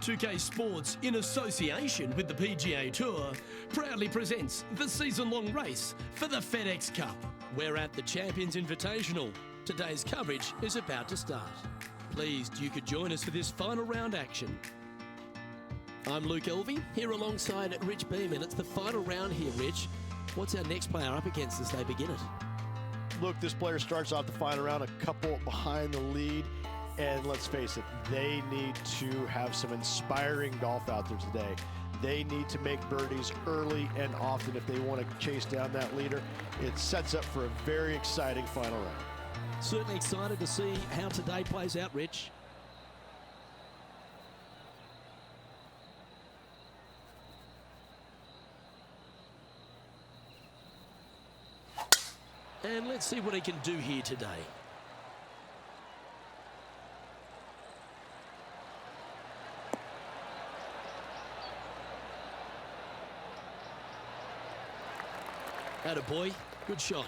2K Sports, in association with the PGA Tour, proudly presents the season-long race for the FedEx Cup. We're at the Champions Invitational. Today's coverage is about to start. Pleased you could join us for this final round action. I'm Luke Elvey, here alongside Rich Beeman. It's the final round here, Rich. What's our next player up against as they begin it? Look, this player starts off the final round a couple behind the lead. And let's face it, they need to have some inspiring golf out there today. They need to make birdies early and often if they want to chase down that leader. It sets up for a very exciting final round. Certainly excited to see how today plays out, Rich. And let's see what he can do here today. Attaboy, good shot.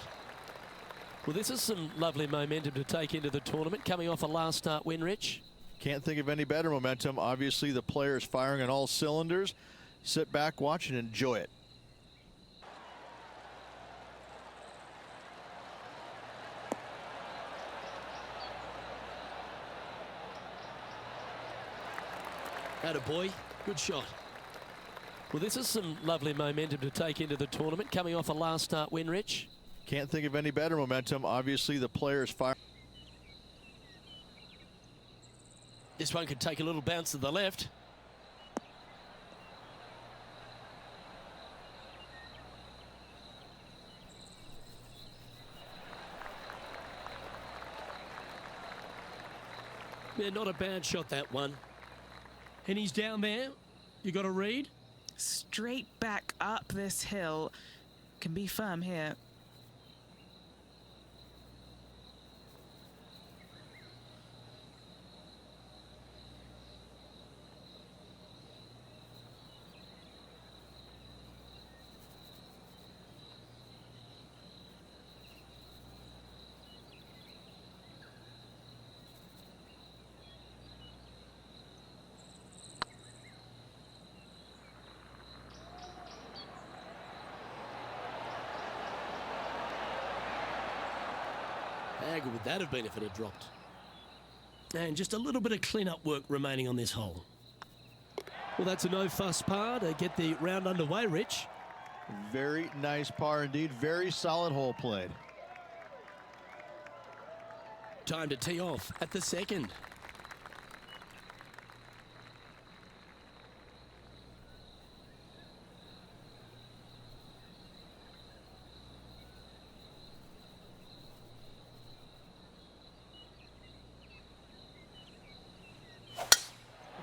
Well, this is some lovely momentum to take into the tournament, coming off a last start win, Rich. Can't think of any better momentum. Obviously, the player is firing on all cylinders. Sit back, watch, and enjoy it. Attaboy, good shot. Well, this is some lovely momentum to take into the tournament, coming off a last start win, Rich. Can't think of any better momentum. Obviously, the player is firing. This one could take a little bounce to the left. Yeah, not a bad shot, that one. And he's down there. You got a read? Straight back up this hill. Can be firm here. How good would that have been if it had dropped? And just a little bit of clean-up work remaining on this hole. Well, that's a no-fuss par to get the round underway, Rich. Very nice par indeed. Very solid hole played. Time to tee off at the second.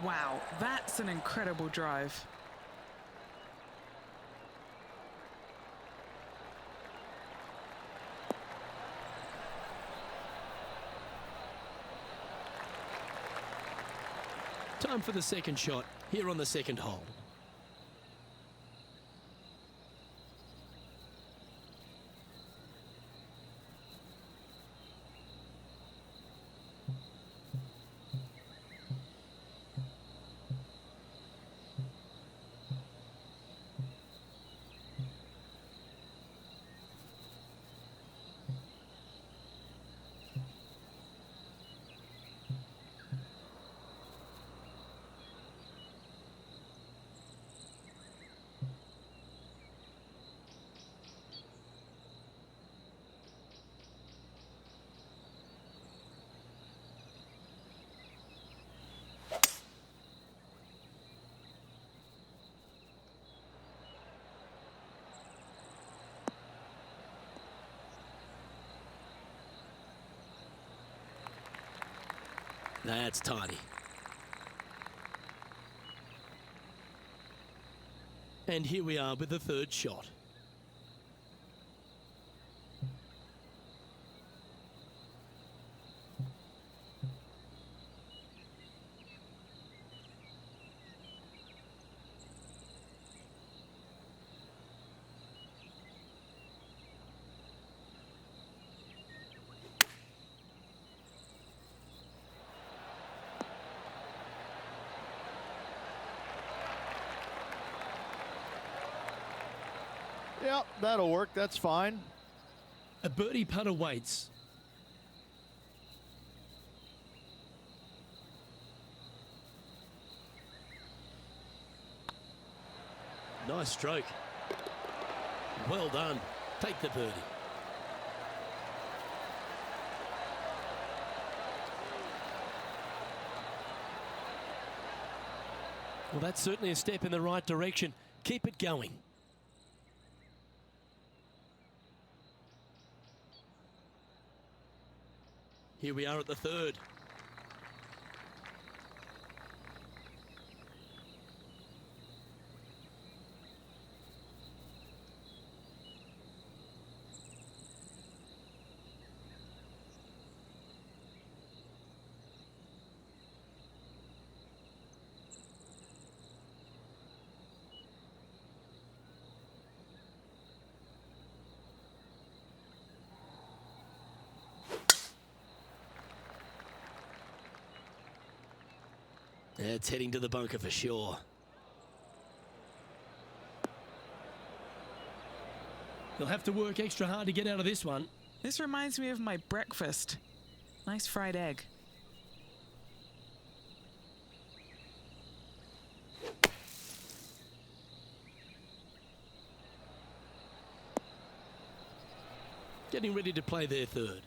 Wow, that's an incredible drive. Time for the second shot here on the second hole. That's tidy. And here we are with the third shot. Yep, that'll work. That's fine. A birdie putt awaits. Nice stroke. Well done. Take the birdie. Well, that's certainly a step in the right direction. Keep it going. Here we are at the third. It's heading to the bunker for sure. He'll have to work extra hard to get out of this one. This reminds me of my breakfast. Nice fried egg. Getting ready to play their third.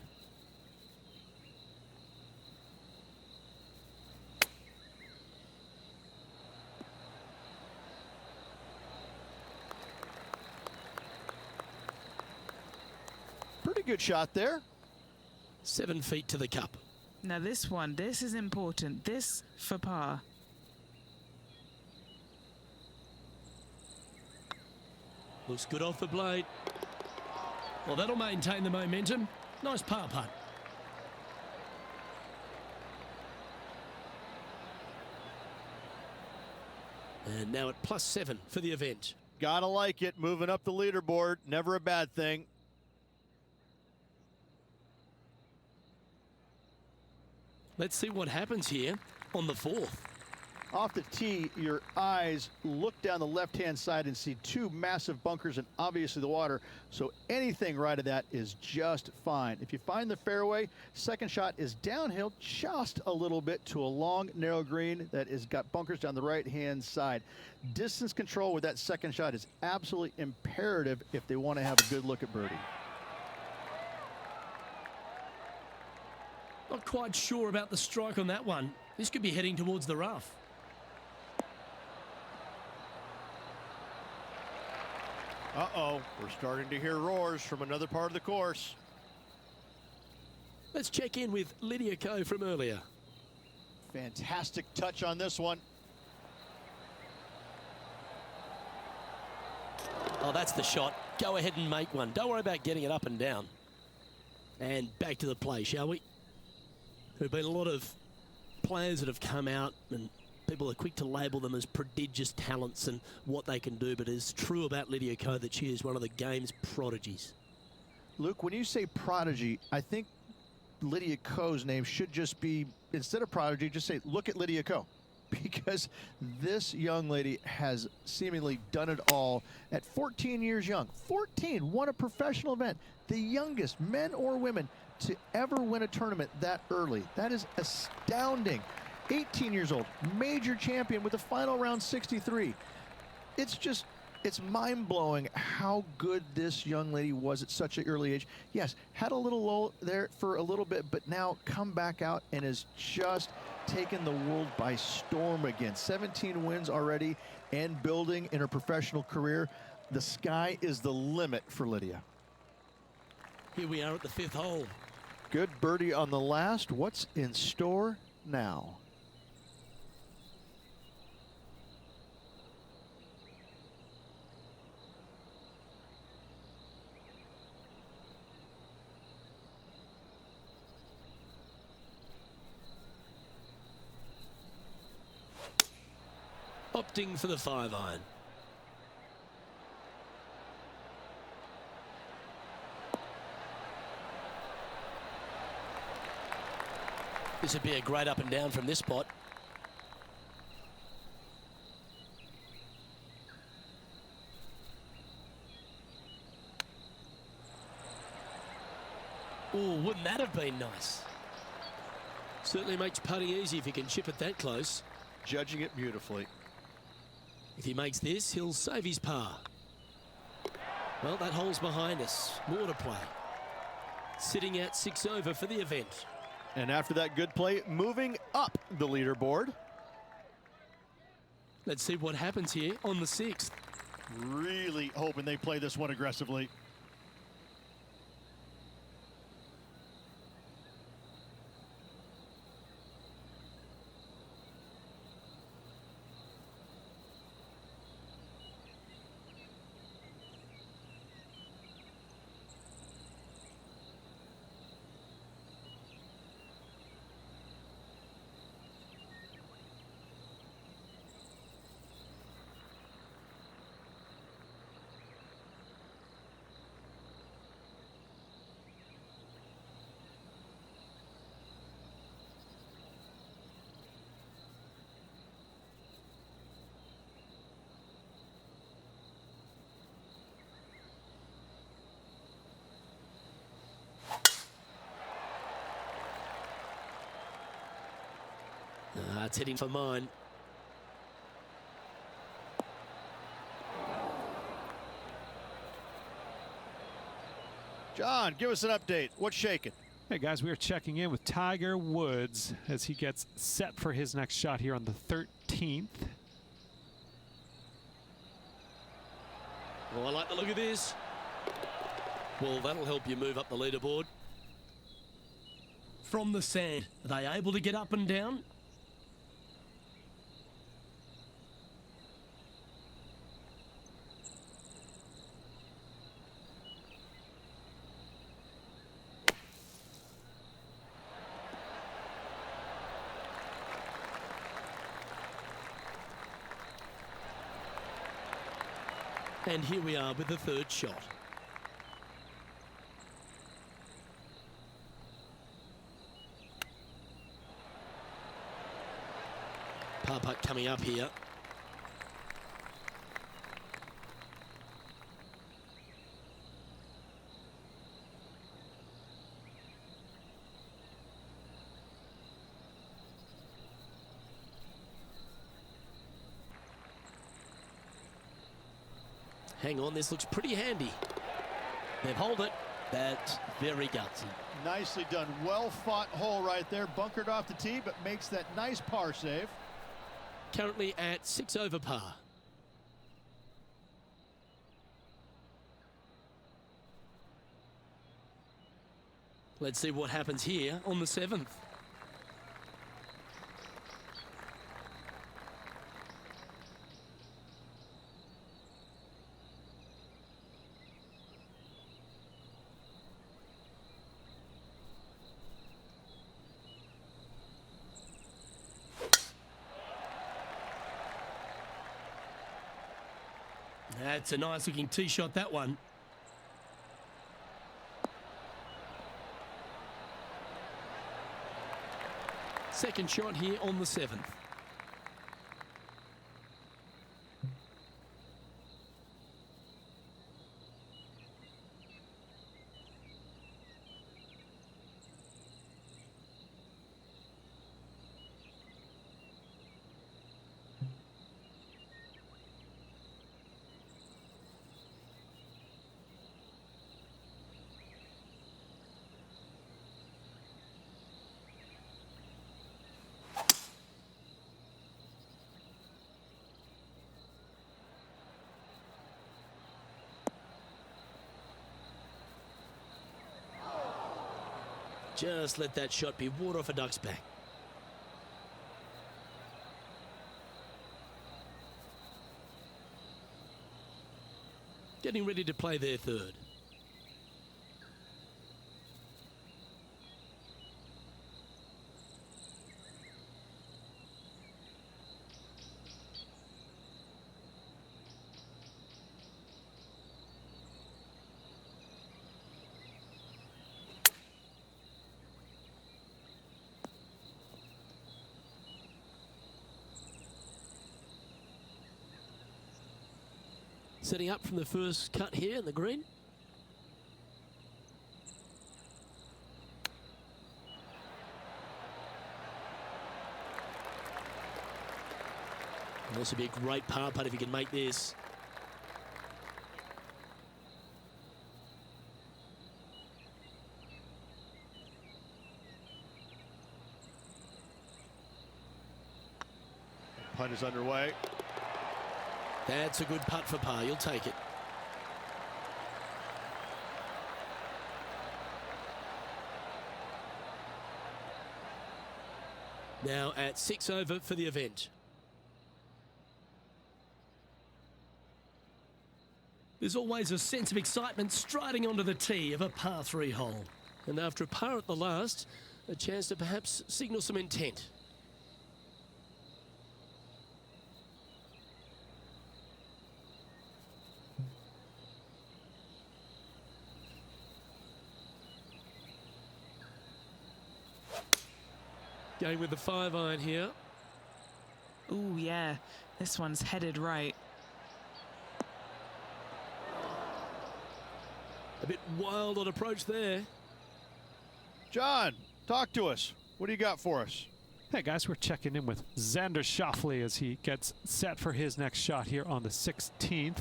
Pretty good shot there. 7 feet to the cup. Now this one, this is important. This for par. Looks good off the blade. Well, that'll maintain the momentum. Nice par putt. And now at +7 for the event. Gotta like it. Moving up the leaderboard. Never a bad thing. Let's see what happens here on the fourth. Off the tee, your eyes look down the left-hand side and see two massive bunkers and obviously the water. So anything right of that is just fine. If you find the fairway, second shot is downhill just a little bit to a long, narrow green that has got bunkers down the right-hand side. Distance control with that second shot is absolutely imperative if they want to have a good look at birdie. Not quite sure about the strike on that one. This could be heading towards the rough. Uh-oh, we're starting to hear roars from another part of the course. Let's check in with Lydia Ko from earlier. Fantastic touch on this one. Oh, that's the shot. Go ahead and make one. Don't worry about getting it up and down. And back to the play, shall we? There have been a lot of players that have come out and people are quick to label them as prodigious talents and what they can do, but it's true about Lydia Ko that she is one of the game's prodigies. Luke, when you say prodigy, I think Lydia Ko's name should just be, instead of prodigy, just say, look at Lydia Ko. Because this young lady has seemingly done it all at 14 years young. 14, won a professional event. The youngest, men or women, to ever win a tournament that early. That is astounding. 18 years old, major champion with a final round 63. It's mind-blowing how good this young lady was at such an early age. Yes, had a little lull there for a little bit, but now come back out and has just taken the world by storm again. 17 wins already and building in her professional career. The sky is the limit for Lydia. Here we are at the fifth hole. Good birdie on the last. What's in store now? Opting for the 5-iron. This would be a great up and down from this spot. Oh, wouldn't that have been nice? Certainly makes putting easy if he can chip it that close. Judging it beautifully. If he makes this, he'll save his par. Well, that hole's behind us. More to play. Sitting at 6 over for the event. And after that good play, moving up the leaderboard. Let's see what happens here on the 6th. Really hoping they play this one aggressively. It's heading for mine. John, give us an update. What's shaking? Hey guys, we are checking in with Tiger Woods as he gets set for his next shot here on the 13th. Oh, I like the look of this. Well, that'll help you move up the leaderboard. From the sand, are they able to get up and down? And here we are with the 3rd shot. Par putt coming up here. Hang on, this looks pretty handy. They've holed it. That's very gutsy. Nicely done. Well fought hole right there. Bunkered off the tee, but makes that nice par save. Currently at 6 over par. Let's see what happens here on the 7th. That's a nice looking tee shot, that one. Second shot here on the 7th. Just let that shot be water off a duck's back. Getting ready to play their 3rd. Setting up from the first cut here in the green. This would be a great par putt if he can make this. Putt is underway. That's a good putt for par. You'll take it. Now at 6 over for the event. There's always a sense of excitement striding onto the tee of a par 3 hole. And after a par at the last, a chance to perhaps signal some intent. Going with the 5-iron here. Ooh, yeah. This one's headed right. A bit wild on approach there. John, talk to us. What do you got for us? Hey guys, we're checking in with Xander Schauffele as he gets set for his next shot here on the 16th.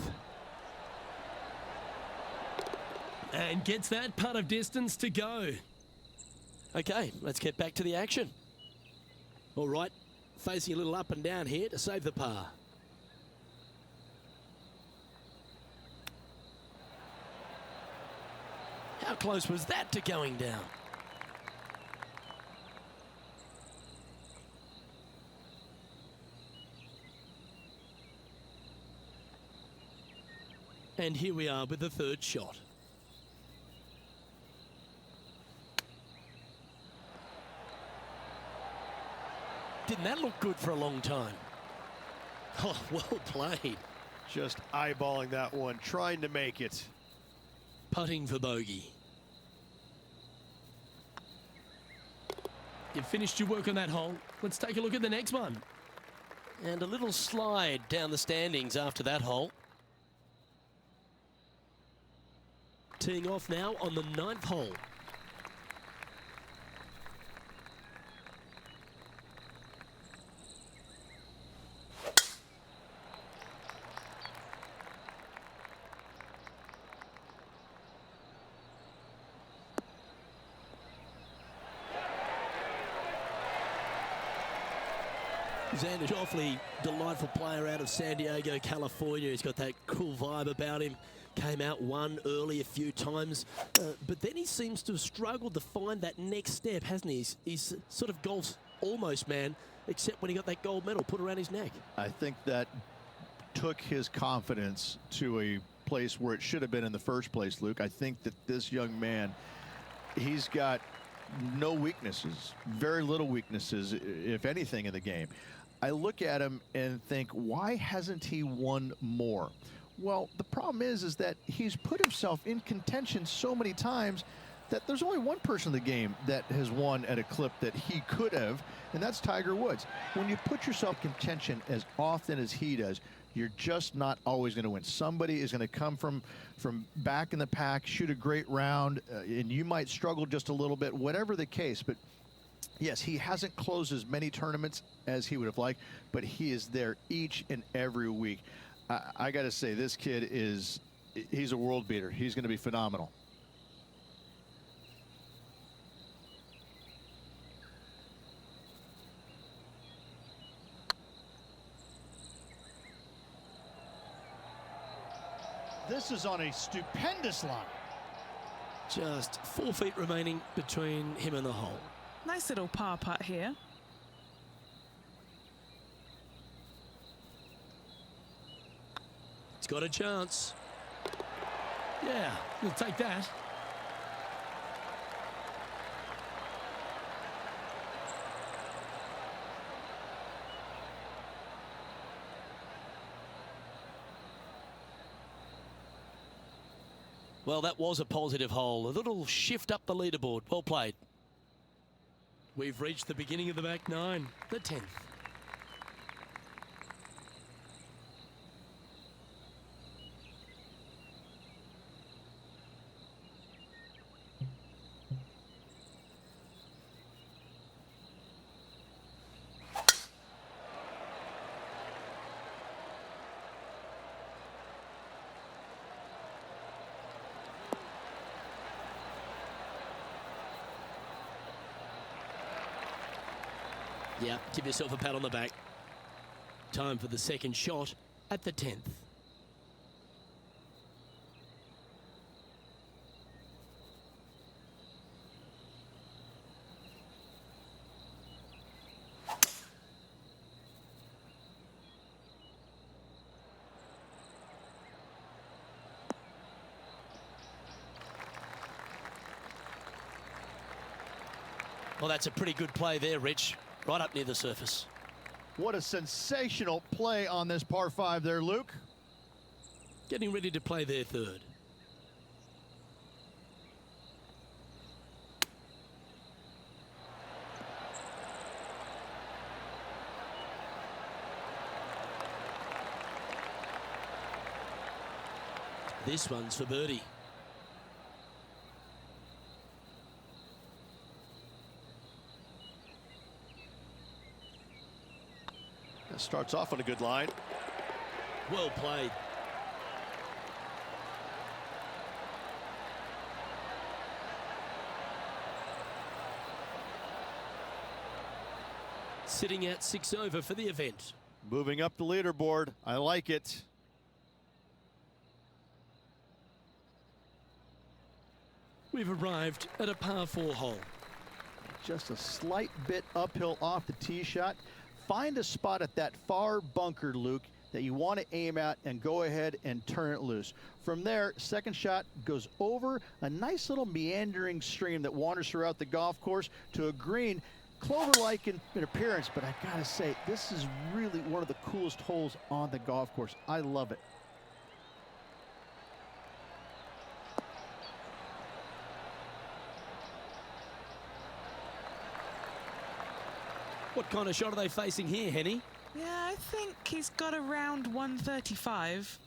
And gets that putt of distance to go. Okay, let's get back to the action. All right, facing a little up and down here to save the par. How close was that to going down? And here we are with the third shot. Didn't that look good for a long time? Oh, well played. Just eyeballing that one, trying to make it. Putting for bogey. You've finished your work on that hole. Let's take a look at the next one. And a little slide down the standings after that hole. Teeing off now on the 9th hole. Xander Schauffele, delightful player out of San Diego, California. He's got that cool vibe about him. Came out, won early a few times, but then he seems to have struggled to find that next step, hasn't he? He's sort of golf's almost man, except when he got that gold medal put around his neck. I think that took his confidence to a place where it should have been in the first place, Luke. I think that this young man, he's got no weaknesses, very little weaknesses, if anything, in the game. I look at him and think, why hasn't he won more? Well, the problem is that he's put himself in contention so many times that there's only one person in the game that has won at a clip that he could have, and that's Tiger Woods. When you put yourself in contention as often as he does, you're just not always going to win. Somebody is going to come from back in the pack, shoot a great round, and you might struggle just a little bit, whatever the case. But yes, he hasn't closed as many tournaments as he would have liked, but he is there each and every week. I got to say, this kid he's a world beater. He's going to be phenomenal. This is on a stupendous line. Just 4 feet remaining between him and the hole. Nice little par putt here. He's got a chance. Yeah, we'll take that. Well, that was a positive hole. A little shift up the leaderboard. Well played. We've reached the beginning of the back nine, the 10th. Yeah, give yourself a pat on the back. Time for the second shot at the 10th. Well, that's a pretty good play there, Rich. Right up near the surface. What a sensational play on this par 5 there, Luke. Getting ready to play their third. This one's for birdie. That starts off on a good line. Well played. Sitting at 6 over for the event. Moving up the leaderboard. I like it. We've arrived at a par 4 hole. Just a slight bit uphill off the tee shot. Find a spot at that far bunker, Luke, that you want to aim at and go ahead and turn it loose. From there, second shot goes over a nice little meandering stream that wanders throughout the golf course to a green, clover-like in appearance, but I gotta say, this is really one of the coolest holes on the golf course. I love it. What kind of shot are they facing here, Henny? Yeah, I think he's got around 135.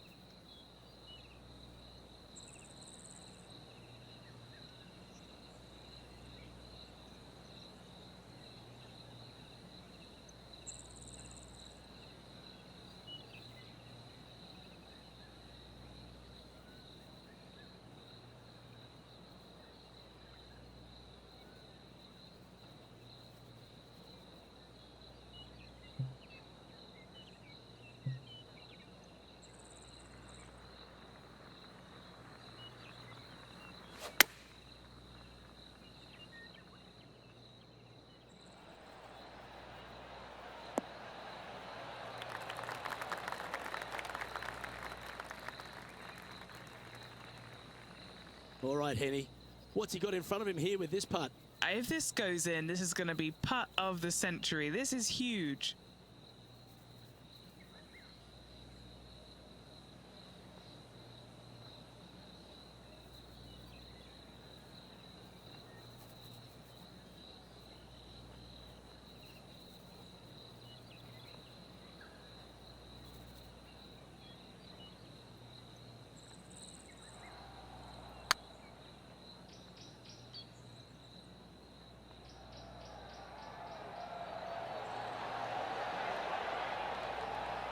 All right, Henny. What's he got in front of him here with this putt? If this goes in, this is going to be putt of the century. This is huge.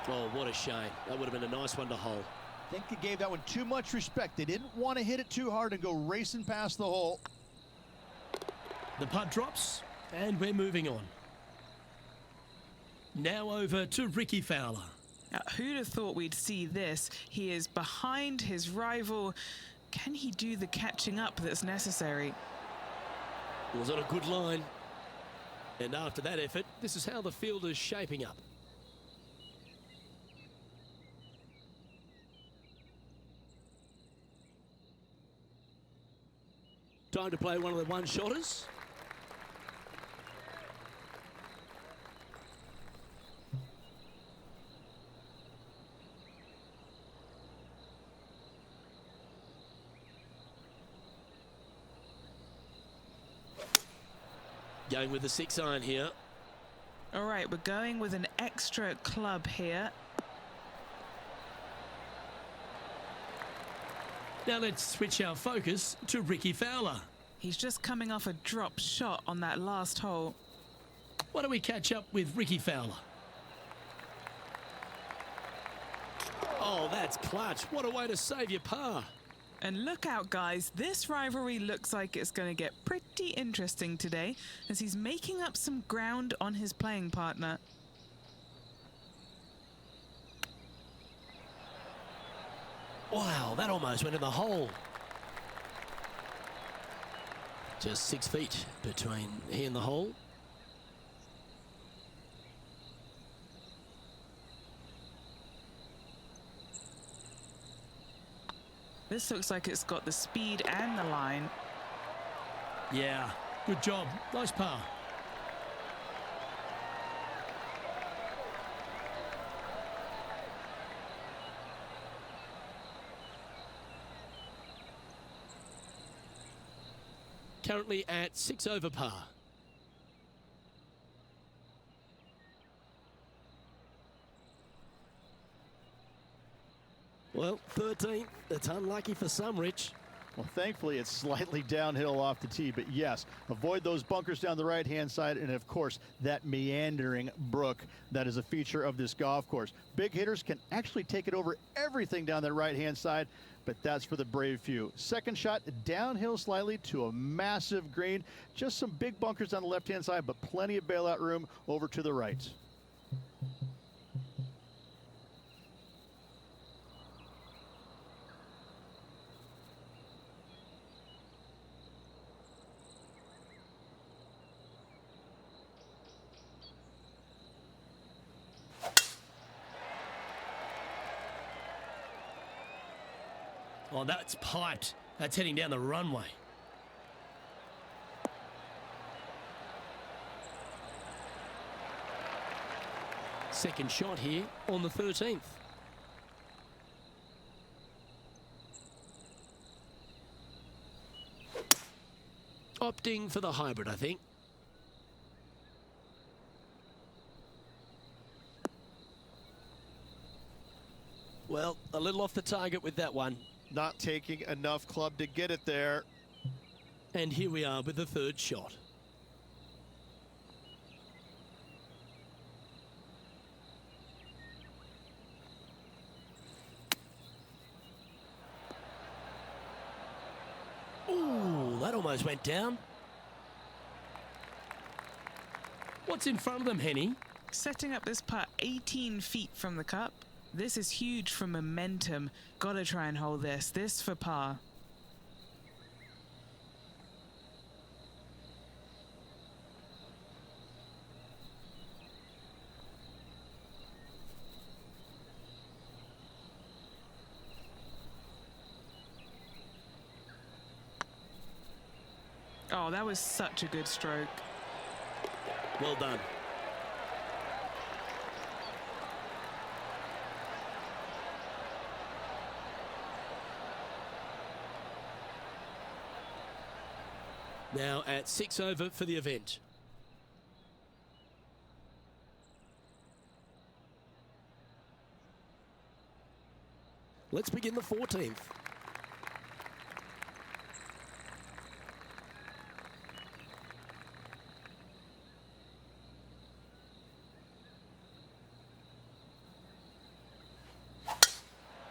Oh, what a shame. That would have been a nice one to hole. I think they gave that one too much respect. They didn't want to hit it too hard and go racing past the hole. The putt drops, and we're moving on. Now over to Ricky Fowler. Now, who'd have thought we'd see this? He is behind his rival. Can he do the catching up that's necessary? It was on a good line. And after that effort, this is how the field is shaping up. Time to play one of the one-shotters. Going with the 6-iron here. All right, we're going with an extra club here. Now let's switch our focus to Ricky Fowler. He's just coming off a drop shot on that last hole. Why don't we catch up with Ricky Fowler? Oh, that's clutch. What a way to save your par. And look out, guys. This rivalry looks like it's going to get pretty interesting today as he's making up some ground on his playing partner. Wow, that almost went in the hole. Just 6 feet between he and the hole. This looks like it's got the speed and the line. Yeah, good job. Nice par. Currently at 6 over par. Well, 13th. That's unlucky for some, Rich. Well, thankfully, it's slightly downhill off the tee, but yes, avoid those bunkers down the right-hand side, and of course, that meandering brook that is a feature of this golf course. Big hitters can actually take it over everything down that right-hand side, but that's for the brave few. Second shot, downhill slightly to a massive green. Just some big bunkers on the left-hand side, but plenty of bailout room over to the right. Oh, that's piped. That's heading down the runway. Second shot here on the 13th. Opting for the hybrid, I think. Well, a little off the target with that one. Not taking enough club to get it there. And here we are with the third shot. Ooh, that almost went down. What's in front of them, Henny? Setting up this putt 18 feet from the cup. This is huge for momentum. Gotta try and hold this. This for par. Oh, that was such a good stroke. Well done. Now at 6 over for the event. Let's begin the 14th.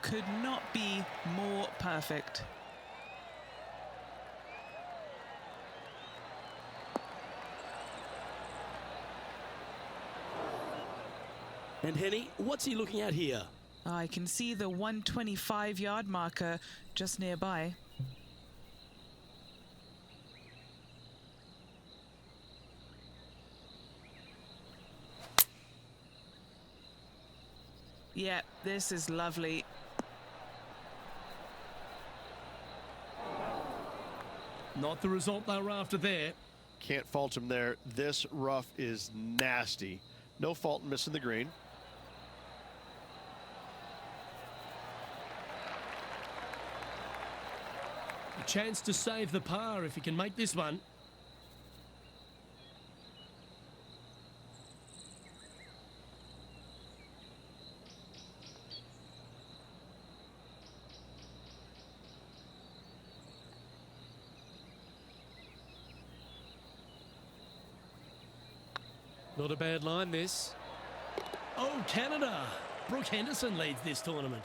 Could not be more perfect. And Henny, what's he looking at here? I can see the 125-yard marker just nearby. Yeah, this is lovely. Not the result they were after there. Can't fault him there. This rough is nasty. No fault in missing the green. A chance to save the par if he can make this one. Not a bad line, this. Oh, Canada. Brooke Henderson leads this tournament.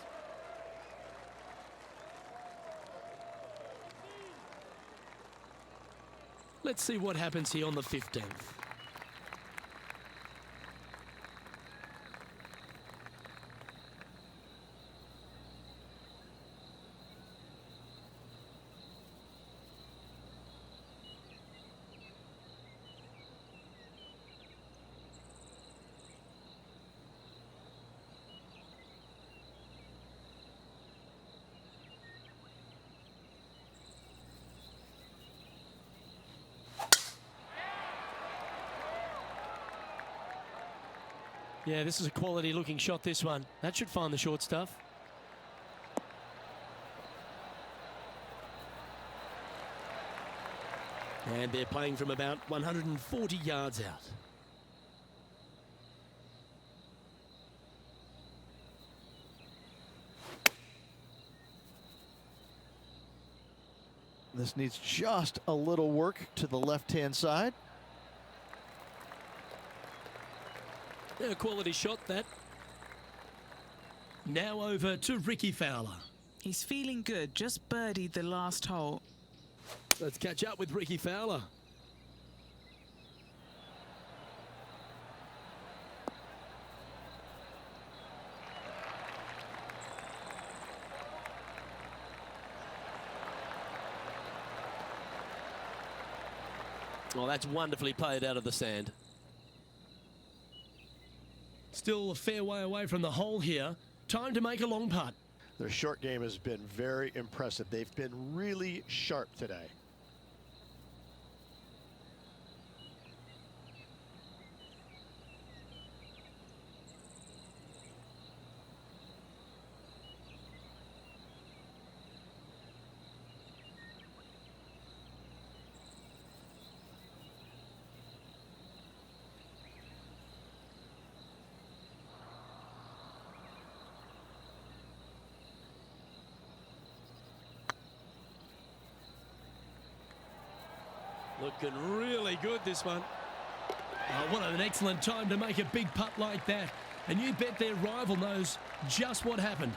Let's see what happens here on the 15th. Yeah, this is a quality looking shot, this one. That should find the short stuff. And they're playing from about 140 yards out. This needs just a little work to the left-hand side. A quality shot, that. Now over to Ricky Fowler. He's feeling good, just birdied the last hole. Let's catch up with Ricky Fowler. Oh, that's wonderfully played out of the sand. Still a fair way away from the hole here. Time to make a long putt. Their short game has been very impressive. They've been really sharp today. Looking really good, this one. Oh, what an excellent time to make a big putt like that. And you bet their rival knows just what happened.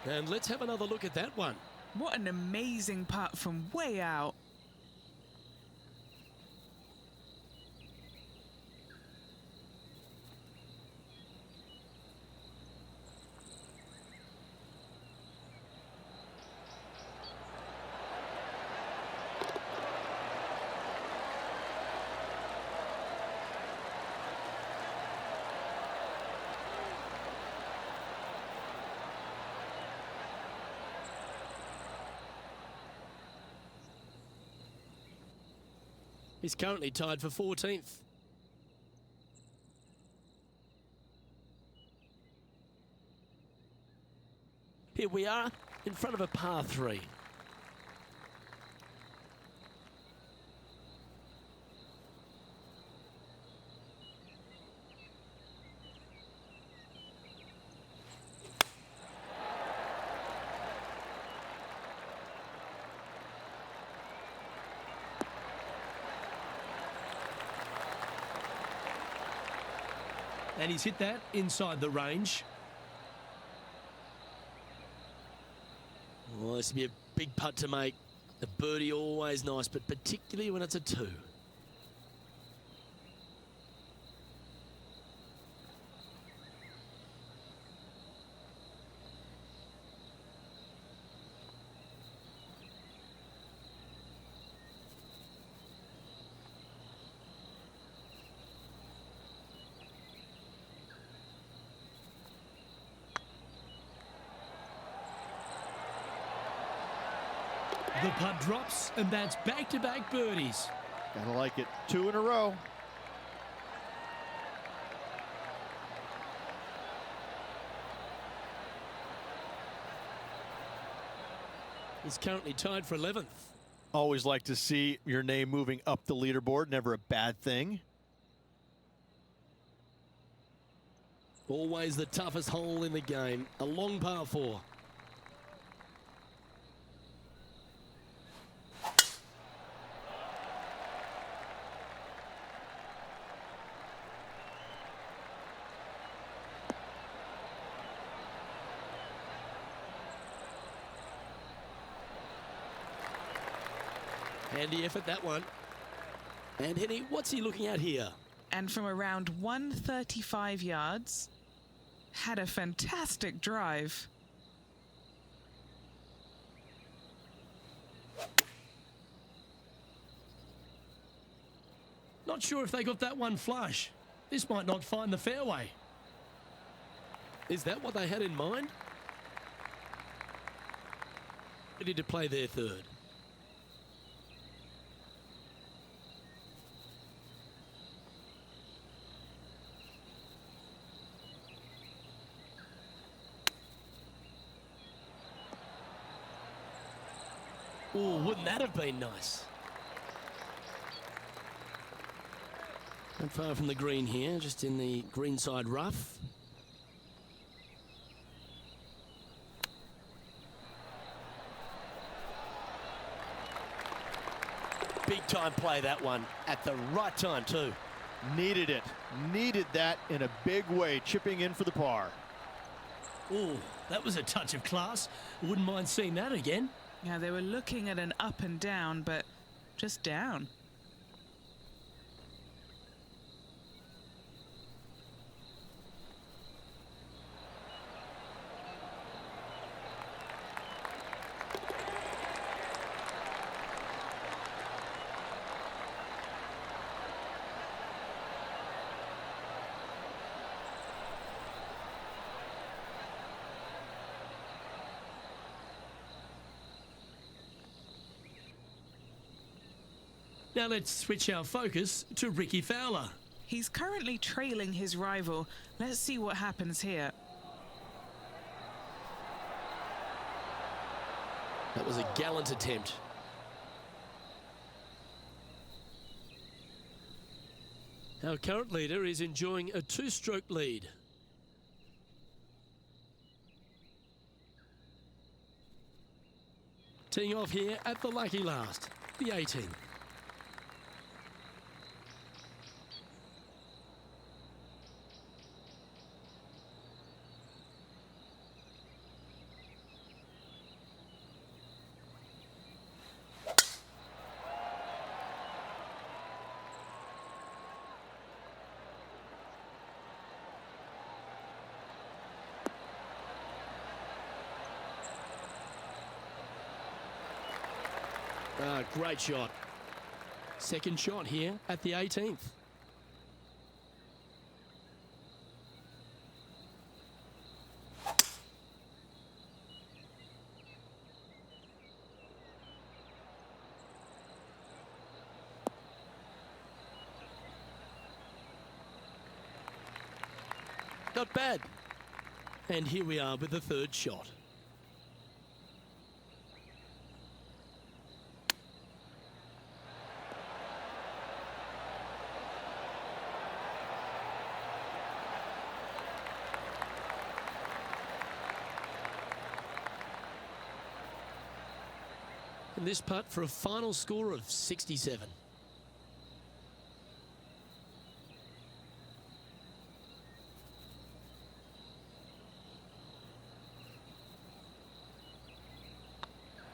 And let's have another look at that one. What an amazing putt from way out. He's currently tied for 14th. Here we are in front of a par 3. And he's hit that inside the range. Well, this will be a big putt to make. The birdie always nice, but particularly when it's a 2. The putt drops, and that's back-to-back birdies. Gotta like it. 2 in a row. He's currently tied for 11th. Always like to see your name moving up the leaderboard. Never a bad thing. Always the toughest hole in the game. A long par 4. Handy effort, that one. And Henny, what's he looking at here? And from around 135 yards, had a fantastic drive. Not sure if they got that one flush. This might not find the fairway. Is that what they had in mind? Ready to play their third. Oh, wouldn't that have been nice? Not far from the green here, just in the greenside rough. Big time play, that one, at the right time too. Needed it. Needed that in a big way, chipping in for the par. Oh, that was a touch of class. Wouldn't mind seeing that again. Yeah, they were looking at an up and down, but just down. Now let's switch our focus to Ricky Fowler. He's currently trailing his rival. Let's see what happens here. That was a gallant attempt. Our current leader is enjoying a two-stroke lead. Teeing off here at the lucky last, the 18th. Ah, great shot. Second shot here at the 18th. Not bad. And here we are with the third shot. And this putt for a final score of 67.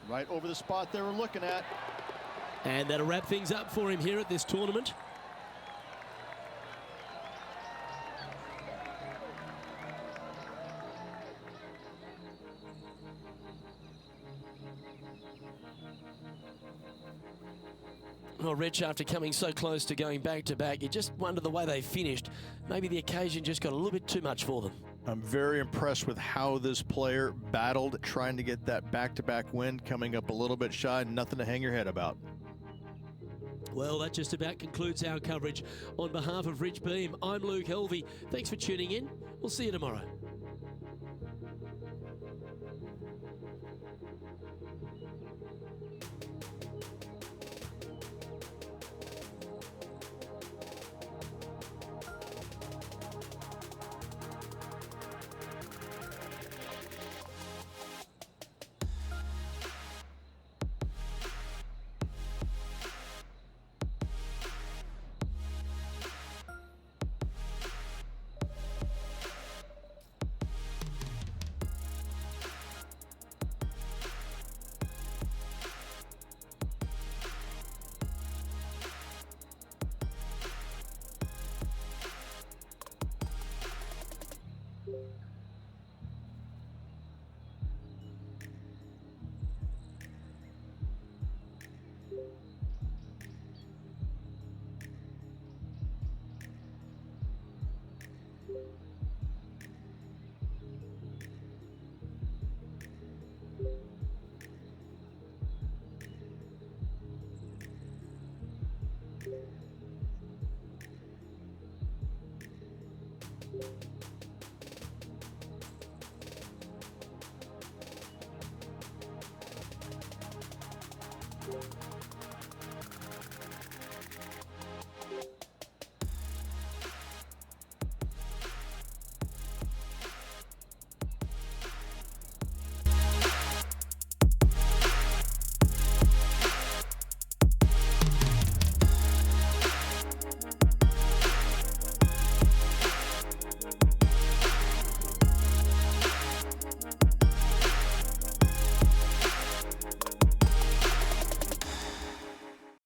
Right over the spot they were looking at. And that'll wrap things up for him here at this tournament. Well, Rich, after coming so close to going back-to-back, you just wonder the way they finished. Maybe the occasion just got a little bit too much for them. I'm very impressed with how this player battled trying to get that back-to-back win, coming up a little bit shy, nothing to hang your head about. Well, that just about concludes our coverage. On behalf of Rich Beam, I'm Luke Helvey. Thanks for tuning in. We'll see you tomorrow.